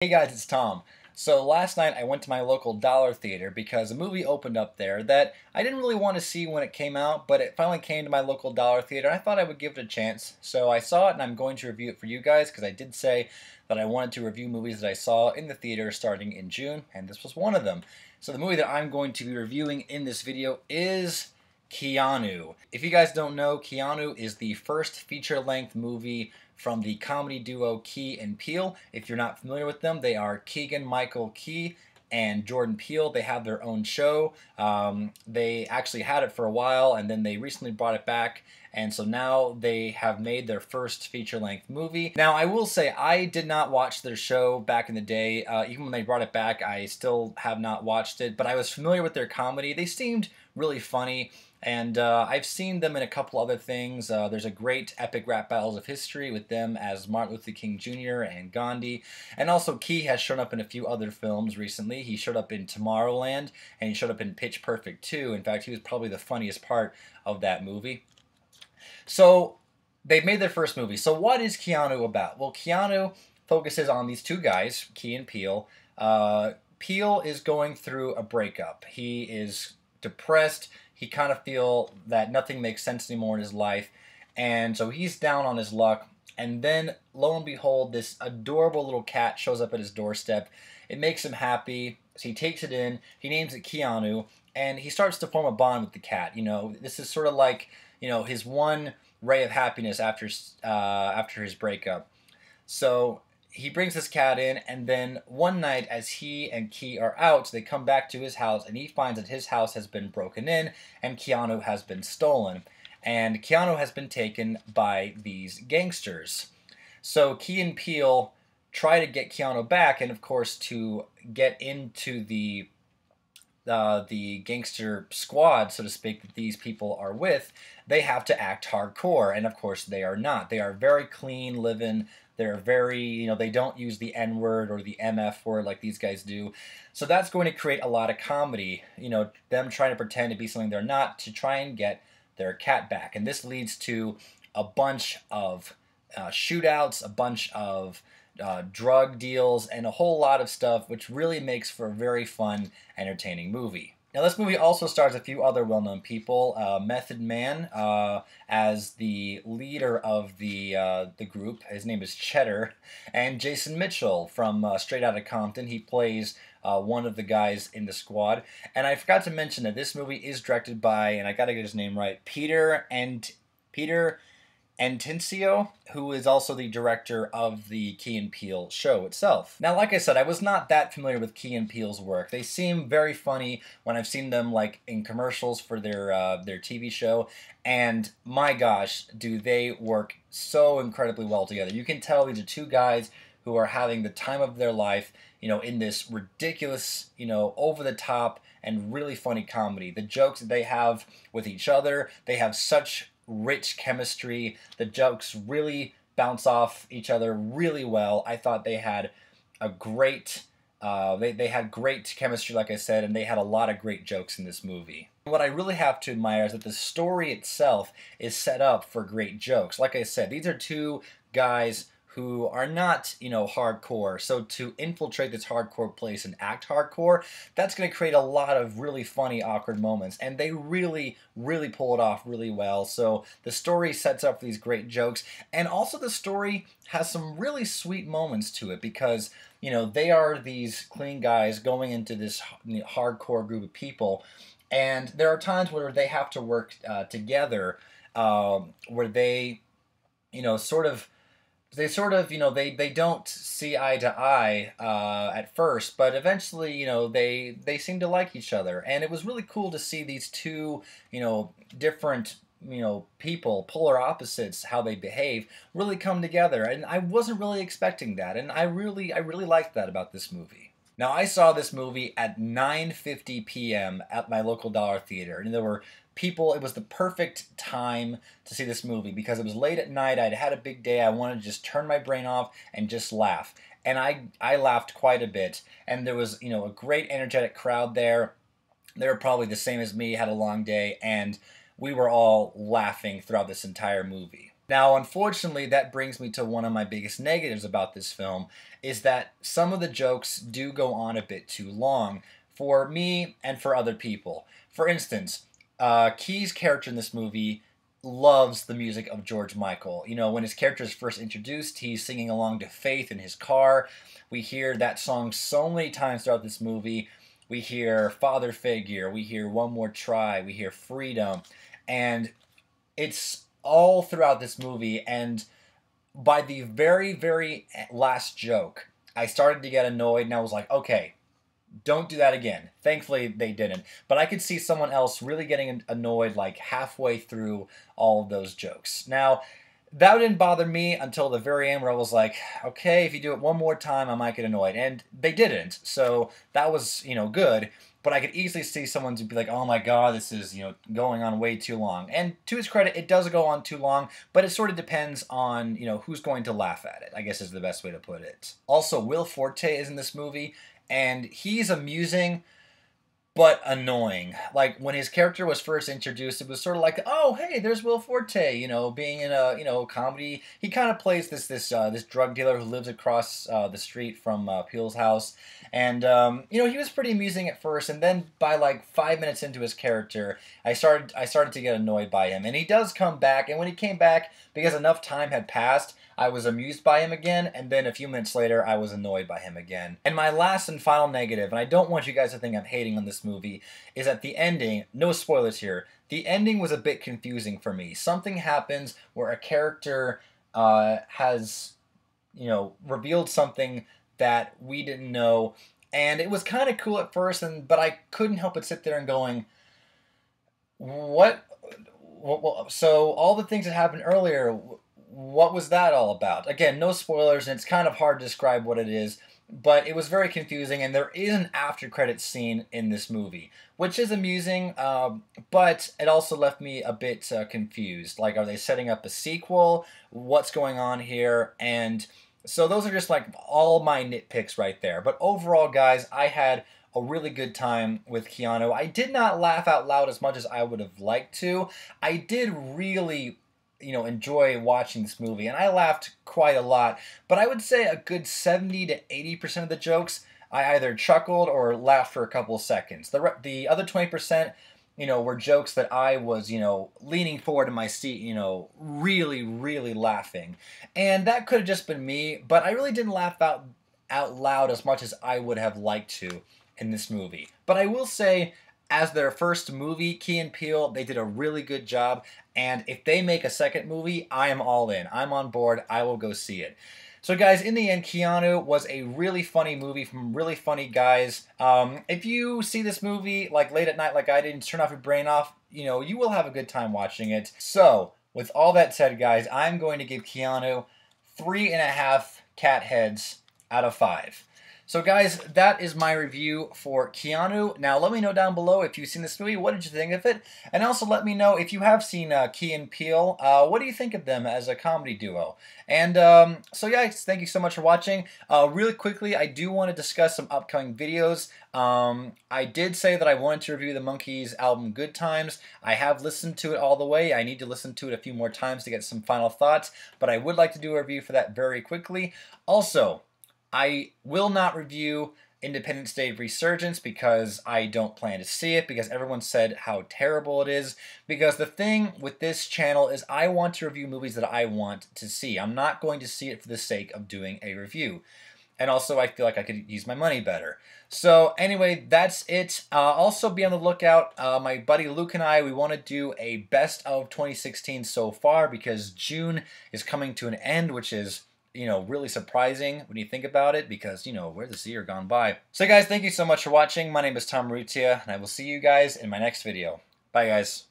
Hey guys, it's Tom. So last night I went to my local dollar theater because a movie opened up there that I didn't really want to see when it came out, but it finally came to my local dollar theater and I thought I would give it a chance. So I saw it and I'm going to review it for you guys because I did say that I wanted to review movies that I saw in the theater starting in June, and this was one of them. So the movie that I'm going to be reviewing in this video is KEANU. If you guys don't know, KEANU is the first feature-length movie from the comedy duo Key and Peele. If you're not familiar with them, they are Keegan-Michael Key and Jordan Peele. They have their own show. They actually had it for a while, and then they recently brought it back, and so now they have made their first feature-length movie. Now, I will say I did not watch their show back in the day. Even when they brought it back, I still have not watched it, but I was familiar with their comedy. They seemed really funny. And I've seen them in a couple other things. There's a great Epic Rap Battles of History with them as Martin Luther King Jr. and Gandhi. And also Key has shown up in a few other films recently. He showed up in Tomorrowland, and he showed up in Pitch Perfect 2. In fact, he was probably the funniest part of that movie. So they've made their first movie. So what is KEANU about? Well, KEANU focuses on these two guys, Key and Peele. Peele is going through a breakup. He is depressed. He kind of feels that nothing makes sense anymore in his life, and so he's down on his luck. And then, lo and behold, this adorable little cat shows up at his doorstep. It makes him happy, so he takes it in. He names it KEANU, and he starts to form a bond with the cat. You know, this is sort of like, you know, his one ray of happiness after his breakup. So he brings this cat in, and then one night as he and Key are out, they come back to his house, and he finds that his house has been broken in, and KEANU has been stolen. And KEANU has been taken by these gangsters. So Key and Peele try to get KEANU back, and of course to get into the gangster squad, so to speak, that these people are with, they have to act hardcore, and of course they are not. They are very clean living. They're very, you know, they don't use the N-word or the MF word like these guys do. So that's going to create a lot of comedy, you know, them trying to pretend to be something they're not to try and get their cat back. And this leads to a bunch of shootouts, a bunch of drug deals, and a whole lot of stuff, which really makes for a very fun, entertaining movie. Now, this movie also stars a few other well-known people. Method Man as the leader of the group. His name is Cheddar. And Jason Mitchell from Straight Outta Compton. He plays one of the guys in the squad. And I forgot to mention that this movie is directed by, and I gotta get his name right, Peter Antencio, who is also the director of the Key and Peele show itself. Now, like I said, I was not that familiar with Key and Peele's work. They seem very funny when I've seen them like in commercials for their TV show, and my gosh, do they work so incredibly well together. You can tell these are two guys who are having the time of their life, you know, in this ridiculous, you know, over-the-top and really funny comedy. The jokes that they have with each other, they have such rich chemistry. The jokes really bounce off each other really well. I thought they had a great, they had great chemistry, like I said, and they had a lot of great jokes in this movie. What I really have to admire is that the story itself is set up for great jokes. Like I said, these are two guys who are not, you know, hardcore. So to infiltrate this hardcore place and act hardcore, that's going to create a lot of really funny, awkward moments. And they really, really pull it off really well. So the story sets up these great jokes. And also the story has some really sweet moments to it because, you know, they are these clean guys going into this hardcore group of people. And there are times where they have to work together, where they, you know, you know, they don't see eye to eye at first, but eventually, you know, they seem to like each other. And it was really cool to see these two, you know, different, you know, people, polar opposites, how they behave, really come together. And I wasn't really expecting that, and I really liked that about this movie. Now, I saw this movie at 9:50 p.m. at my local dollar theater, and there were people. It was the perfect time to see this movie because it was late at night. I'd had a big day. I wanted to just turn my brain off and just laugh. And I laughed quite a bit. And there was, you know, a great energetic crowd there. They were probably the same as me, had a long day, and we were all laughing throughout this entire movie. Now, unfortunately, that brings me to one of my biggest negatives about this film, is that some of the jokes do go on a bit too long for me and for other people. For instance, Key's character in this movie loves the music of George Michael. You know, when his character is first introduced, he's singing along to Faith in his car. We hear that song so many times throughout this movie. We hear Father Figure, we hear One More Try, we hear Freedom, and it's all throughout this movie. And by the very, very last joke, I started to get annoyed, and I was like, okay, don't do that again. Thankfully, they didn't. But I could see someone else really getting annoyed like halfway through all of those jokes. Now, that didn't bother me until the very end, where I was like, okay, if you do it one more time, I might get annoyed. And they didn't, so that was, good. But I could easily see someone to be like, oh my god, this is, going on way too long. And to his credit, it does go on too long, but it sort of depends on, who's going to laugh at it, I guess is the best way to put it. Also, Will Forte is in this movie, and he's amusing but annoying. Like, when his character was first introduced, it was sort of like, oh, hey, there's Will Forte, being in a, comedy. He kind of plays this drug dealer who lives across the street from Peele's house. And, he was pretty amusing at first, and then by like 5 minutes into his character, I started to get annoyed by him. And he does come back, and when he came back, because enough time had passed, I was amused by him again, and then a few minutes later, I was annoyed by him again. And my last and final negative, and I don't want you guys to think I'm hating on this movie, is at the ending, no spoilers here, the ending was a bit confusing for me. Something happens where a character has, revealed something that we didn't know, and it was kind of cool at first, but I couldn't help but sit there and going, what? So all the things that happened earlier, what was that all about? Again, no spoilers, and it's kind of hard to describe what it is, but it was very confusing, and there is an after-credits scene in this movie, which is amusing, but it also left me a bit confused. Like, are they setting up a sequel? What's going on here? And so those are just like all my nitpicks right there. But overall, guys, I had a really good time with Keanu. I did not laugh out loud as much as I would have liked to. I did really enjoy watching this movie, and I laughed quite a lot, but I would say a good 70 to 80% of the jokes, I either chuckled or laughed for a couple of seconds. The other 20%, were jokes that I was, leaning forward in my seat, really, really laughing. And that could have just been me, but I really didn't laugh out loud as much as I would have liked to in this movie. But I will say, as their first movie, Key and Peele, they did a really good job, and if they make a second movie, I am all in. I'm on board. I will go see it. So guys, in the end, Keanu was a really funny movie from really funny guys. If you see this movie like late at night like I did and turn off your brain off, you will have a good time watching it. So, with all that said, guys, I'm going to give Keanu 3.5 cat heads out of 5. So guys, that is my review for Keanu. Now let me know down below if you've seen this movie, what did you think of it? And also let me know if you have seen Key and Peele, what do you think of them as a comedy duo? And so guys, thank you so much for watching. Really quickly, I do want to discuss some upcoming videos. I did say that I wanted to review the Monkees album Good Times. I have listened to it all the way. I need to listen to it a few more times to get some final thoughts, but I would like to do a review for that very quickly. Also, I will not review Independence Day Resurgence because I don't plan to see it, because everyone said how terrible it is. Because the thing with this channel is I want to review movies that I want to see. I'm not going to see it for the sake of doing a review. And also I feel like I could use my money better. So anyway, that's it. Also be on the lookout. My buddy Luke and I, we want to do a best of 2016 so far, because June is coming to an end, which is really surprising when you think about it, because, where's this year gone by? So guys, thank you so much for watching. My name is Tom Rutia, and I will see you guys in my next video. Bye, guys.